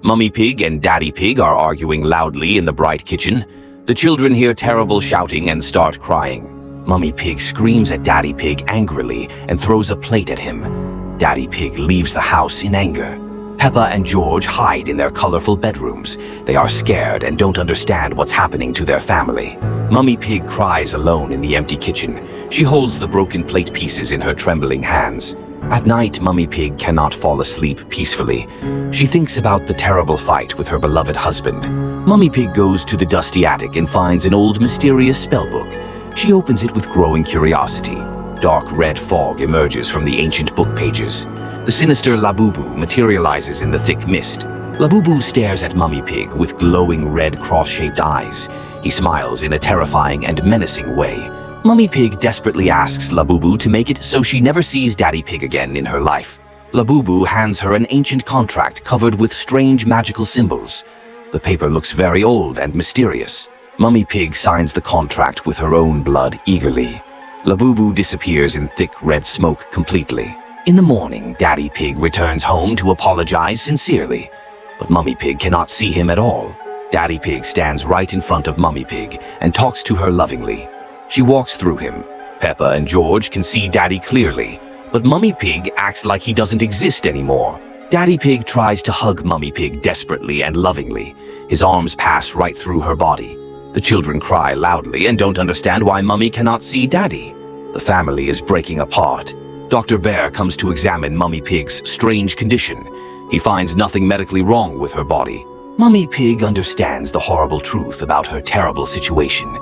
Mummy Pig and Daddy Pig are arguing loudly in the bright kitchen. The children hear terrible shouting and start crying. Mummy Pig screams at Daddy Pig angrily and throws a plate at him. Daddy Pig leaves the house in anger. Peppa and George hide in their colorful bedrooms. They are scared and don't understand what's happening to their family. Mummy Pig cries alone in the empty kitchen. She holds the broken plate pieces in her trembling hands. At night, Mummy Pig cannot fall asleep peacefully. She thinks about the terrible fight with her beloved husband. Mummy Pig goes to the dusty attic and finds an old mysterious spellbook. She opens it with growing curiosity. Dark red fog emerges from the ancient book pages. The sinister Labubu materializes in the thick mist. Labubu stares at Mummy Pig with glowing red cross-shaped eyes. He smiles in a terrifying and menacing way. Mummy Pig desperately asks Labubu to make it so she never sees Daddy Pig again in her life. Labubu hands her an ancient contract covered with strange magical symbols. The paper looks very old and mysterious. Mummy Pig signs the contract with her own blood eagerly. Labubu disappears in thick red smoke completely. In the morning, Daddy Pig returns home to apologize sincerely, but Mummy Pig cannot see him at all. Daddy Pig stands right in front of Mummy Pig and talks to her lovingly. She walks through him. Peppa and George can see Daddy clearly, but Mummy Pig acts like he doesn't exist anymore. Daddy Pig tries to hug Mummy Pig desperately and lovingly. His arms pass right through her body. The children cry loudly and don't understand why Mummy cannot see Daddy. The family is breaking apart. Dr. Bear comes to examine Mummy Pig's strange condition. He finds nothing medically wrong with her body. Mummy Pig understands the horrible truth about her terrible situation.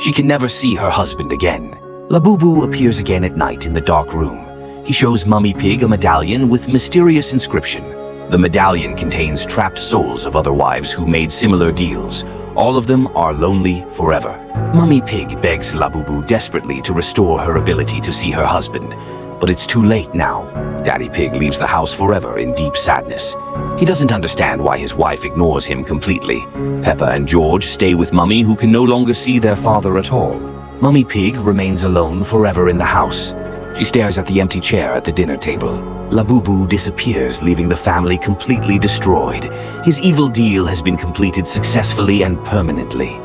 She can never see her husband again. Labubu appears again at night in the dark room. He shows Mummy Pig a medallion with mysterious inscription. The medallion contains trapped souls of other wives who made similar deals. All of them are lonely forever. Mummy Pig begs Labubu desperately to restore her ability to see her husband, but it's too late now. Daddy Pig leaves the house forever in deep sadness. He doesn't understand why his wife ignores him completely. Peppa and George stay with Mummy, who can no longer see their father at all. Mummy Pig remains alone forever in the house. She stares at the empty chair at the dinner table. Labubu disappears, leaving the family completely destroyed. His evil deal has been completed successfully and permanently.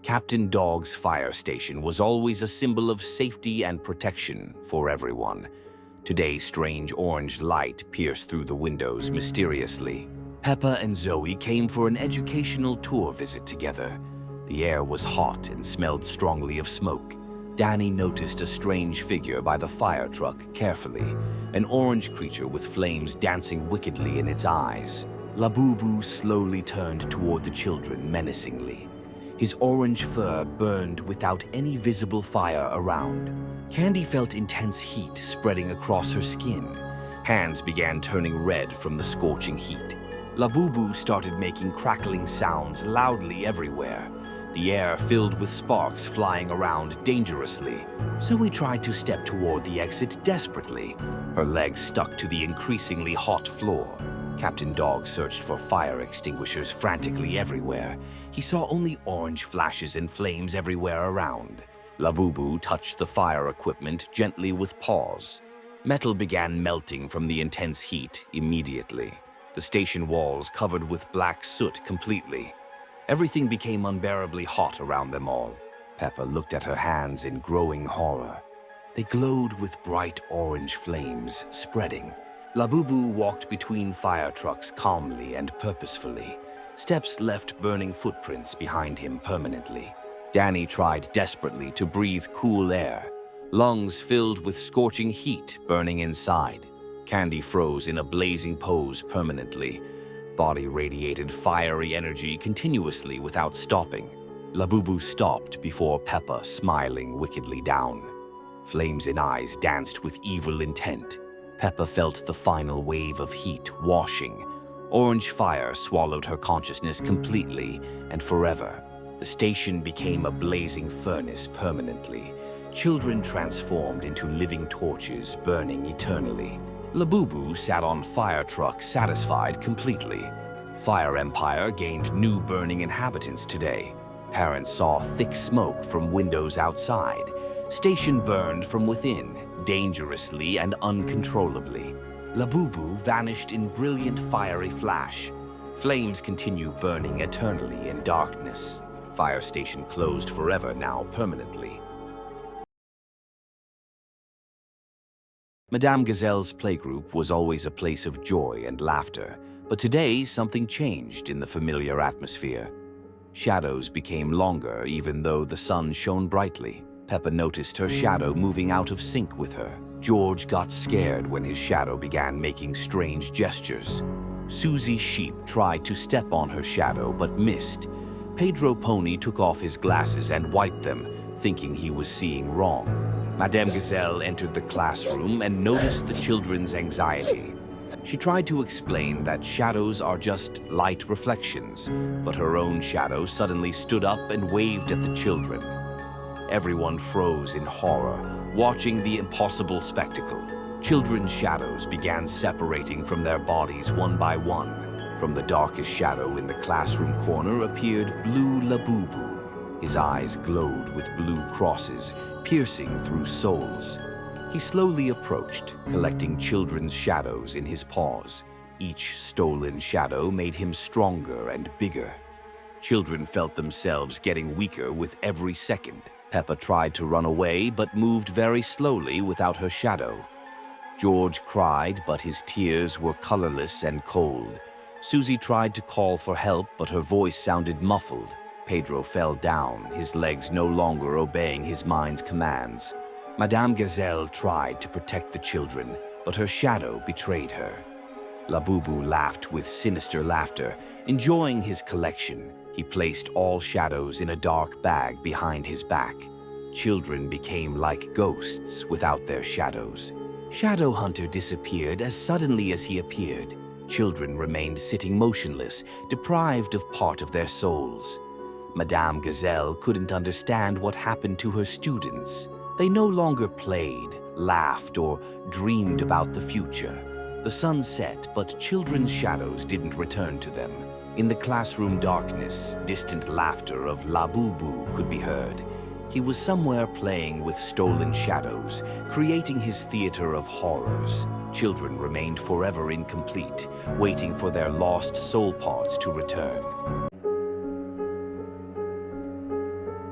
Captain Dog's fire station was always a symbol of safety and protection for everyone. Today, strange orange light pierced through the windows mysteriously. Peppa and Zoe came for an educational tour visit together. The air was hot and smelled strongly of smoke. Danny noticed a strange figure by the fire truck carefully, an orange creature with flames dancing wickedly in its eyes. Labubu slowly turned toward the children menacingly. His orange fur burned without any visible fire around. Candy felt intense heat spreading across her skin. Hands began turning red from the scorching heat. Labubu started making crackling sounds loudly everywhere. The air filled with sparks flying around dangerously. Zoe tried to step toward the exit desperately. Her legs stuck to the increasingly hot floor. Captain Dog searched for fire extinguishers frantically everywhere. He saw only orange flashes and flames everywhere around. Labubu touched the fire equipment gently with paws. Metal began melting from the intense heat immediately. The station walls covered with black soot completely. Everything became unbearably hot around them all. Peppa looked at her hands in growing horror. They glowed with bright orange flames spreading. Labubu walked between fire trucks calmly and purposefully. Steps left burning footprints behind him permanently. Danny tried desperately to breathe cool air. Lungs filled with scorching heat burning inside. Candy froze in a blazing pose permanently. Body radiated fiery energy continuously without stopping. Labubu stopped before Peppa, smiling wickedly down. Flames in eyes danced with evil intent. Peppa felt the final wave of heat washing. Orange fire swallowed her consciousness completely and forever. The station became a blazing furnace permanently. Children transformed into living torches burning eternally. Labubu sat on fire truck satisfied completely. Fire Empire gained new burning inhabitants today. Parents saw thick smoke from windows outside. Station burned from within, dangerously and uncontrollably. Labubu vanished in brilliant fiery flash. Flames continue burning eternally in darkness. Fire station closed forever now permanently. Madame Gazelle's playgroup was always a place of joy and laughter, but today something changed in the familiar atmosphere. Shadows became longer even though the sun shone brightly. Peppa noticed her shadow moving out of sync with her. George got scared when his shadow began making strange gestures. Susie Sheep tried to step on her shadow but missed. Pedro Pony took off his glasses and wiped them, thinking he was seeing wrong. Madame Gazelle entered the classroom and noticed the children's anxiety. She tried to explain that shadows are just light reflections, but her own shadow suddenly stood up and waved at the children. Everyone froze in horror, watching the impossible spectacle. Children's shadows began separating from their bodies one by one. From the darkest shadow in the classroom corner appeared Blue Labubu. His eyes glowed with blue crosses, piercing through souls. He slowly approached, collecting children's shadows in his paws. Each stolen shadow made him stronger and bigger. Children felt themselves getting weaker with every second. Peppa tried to run away but moved very slowly without her shadow. George cried, but his tears were colorless and cold. Susie tried to call for help, but her voice sounded muffled. Pedro fell down, his legs no longer obeying his mind's commands. Madame Gazelle tried to protect the children, but her shadow betrayed her. Labubu laughed with sinister laughter, enjoying his collection. He placed all shadows in a dark bag behind his back. Children became like ghosts without their shadows. Shadow Hunter disappeared as suddenly as he appeared. Children remained sitting motionless, deprived of part of their souls. Madame Gazelle couldn't understand what happened to her students. They no longer played, laughed, or dreamed about the future. The sun set, but children's shadows didn't return to them. In the classroom darkness, distant laughter of Labubu could be heard. He was somewhere playing with stolen shadows, creating his theater of horrors. Children remained forever incomplete, waiting for their lost soul parts to return.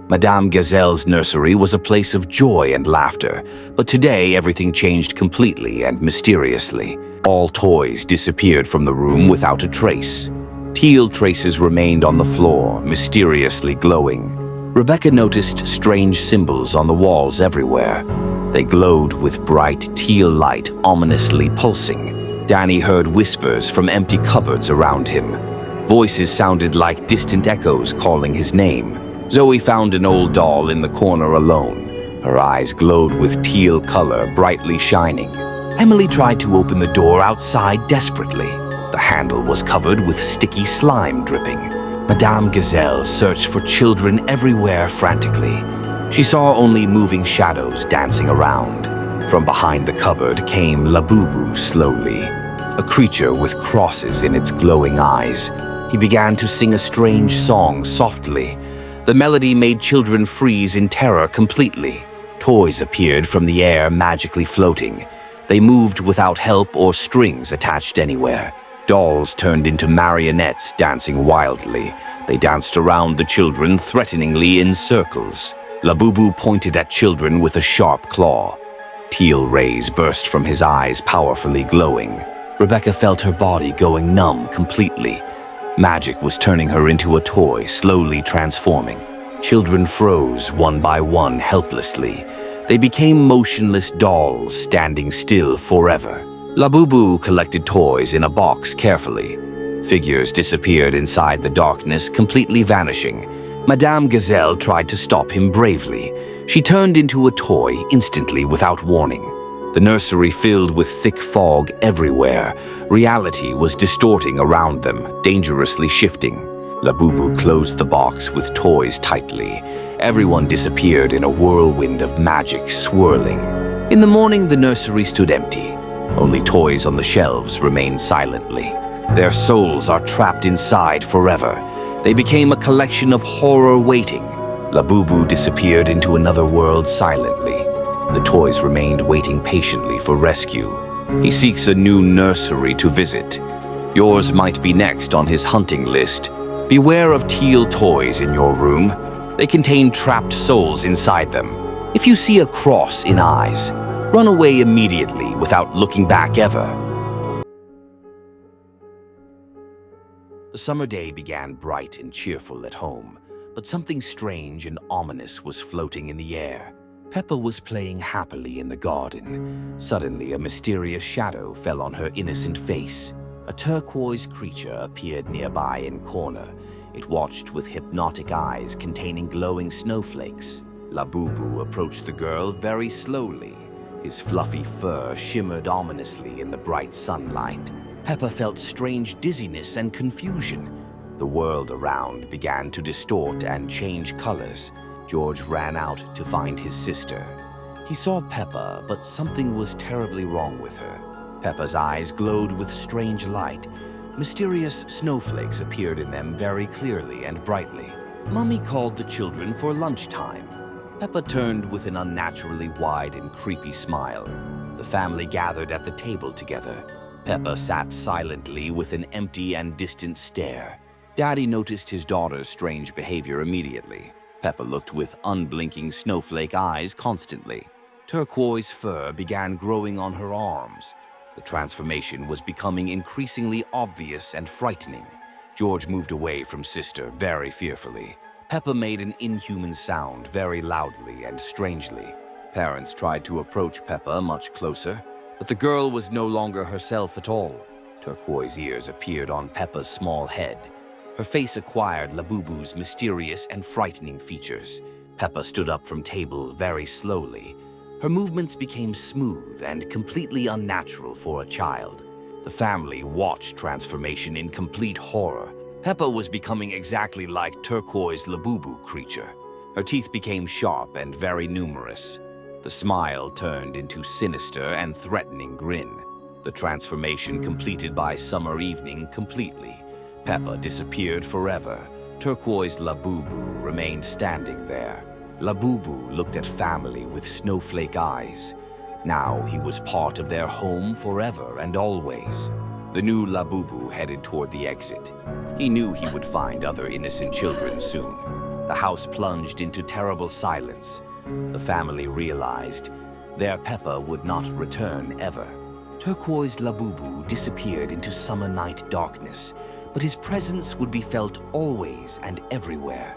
Madame Gazelle's nursery was a place of joy and laughter, but today everything changed completely and mysteriously. All toys disappeared from the room without a trace. Teal traces remained on the floor, mysteriously glowing. Rebecca noticed strange symbols on the walls everywhere. They glowed with bright teal light, ominously pulsing. Danny heard whispers from empty cupboards around him. Voices sounded like distant echoes calling his name. Zoe found an old doll in the corner alone. Her eyes glowed with teal color, brightly shining. Emily tried to open the door outside desperately. The handle was covered with sticky slime dripping. Madame Gazelle searched for children everywhere frantically. She saw only moving shadows dancing around. From behind the cupboard came Labubu slowly, a creature with crosses in its glowing eyes. He began to sing a strange song softly. The melody made children freeze in terror completely. Toys appeared from the air, magically floating. They moved without help or strings attached anywhere. Dolls turned into marionettes, dancing wildly. They danced around the children threateningly in circles. Labubu pointed at children with a sharp claw. Teal rays burst from his eyes, powerfully glowing. Rebecca felt her body going numb completely. Magic was turning her into a toy, slowly transforming. Children froze one by one helplessly. They became motionless dolls, standing still forever. Labubu collected toys in a box carefully. Figures disappeared inside the darkness, completely vanishing. Madame Gazelle tried to stop him bravely. She turned into a toy instantly without warning. The nursery filled with thick fog everywhere. Reality was distorting around them, dangerously shifting. Labubu closed the box with toys tightly. Everyone disappeared in a whirlwind of magic swirling. In the morning, the nursery stood empty. Only toys on the shelves remained silently. Their souls are trapped inside forever. They became a collection of horror waiting. Labubu disappeared into another world silently. The toys remained waiting patiently for rescue. He seeks a new nursery to visit. Yours might be next on his hunting list. Beware of teal toys in your room. They contain trapped souls inside them. If you see a cross in eyes, run away immediately without looking back ever. The summer day began bright and cheerful at home, but something strange and ominous was floating in the air. Peppa was playing happily in the garden. Suddenly, a mysterious shadow fell on her innocent face. A turquoise creature appeared nearby in corner. It watched with hypnotic eyes containing glowing snowflakes. Labubu approached the girl very slowly. His fluffy fur shimmered ominously in the bright sunlight. Peppa felt strange dizziness and confusion. The world around began to distort and change colors. George ran out to find his sister. He saw Peppa, but something was terribly wrong with her. Peppa's eyes glowed with strange light. Mysterious snowflakes appeared in them very clearly and brightly. Mummy called the children for lunchtime. Peppa turned with an unnaturally wide and creepy smile. The family gathered at the table together. Peppa sat silently with an empty and distant stare. Daddy noticed his daughter's strange behavior immediately. Peppa looked with unblinking snowflake eyes constantly. Turquoise fur began growing on her arms. The transformation was becoming increasingly obvious and frightening. George moved away from sister very fearfully. Peppa made an inhuman sound very loudly and strangely. Parents tried to approach Peppa much closer, but the girl was no longer herself at all. Turquoise ears appeared on Peppa's small head. Her face acquired Labubu's mysterious and frightening features. Peppa stood up from table very slowly. Her movements became smooth and completely unnatural for a child. The family watched transformation in complete horror. Peppa was becoming exactly like turquoise Labubu creature. Her teeth became sharp and very numerous. The smile turned into sinister and threatening grin. The transformation completed by summer evening completely. Peppa disappeared forever. Turquoise Labubu remained standing there. Labubu looked at family with snowflake eyes. Now he was part of their home forever and always. The new Labubu headed toward the exit. He knew he would find other innocent children soon. The house plunged into terrible silence. The family realized their Peppa would not return ever. Turquoise Labubu disappeared into summer night darkness, but his presence would be felt always and everywhere.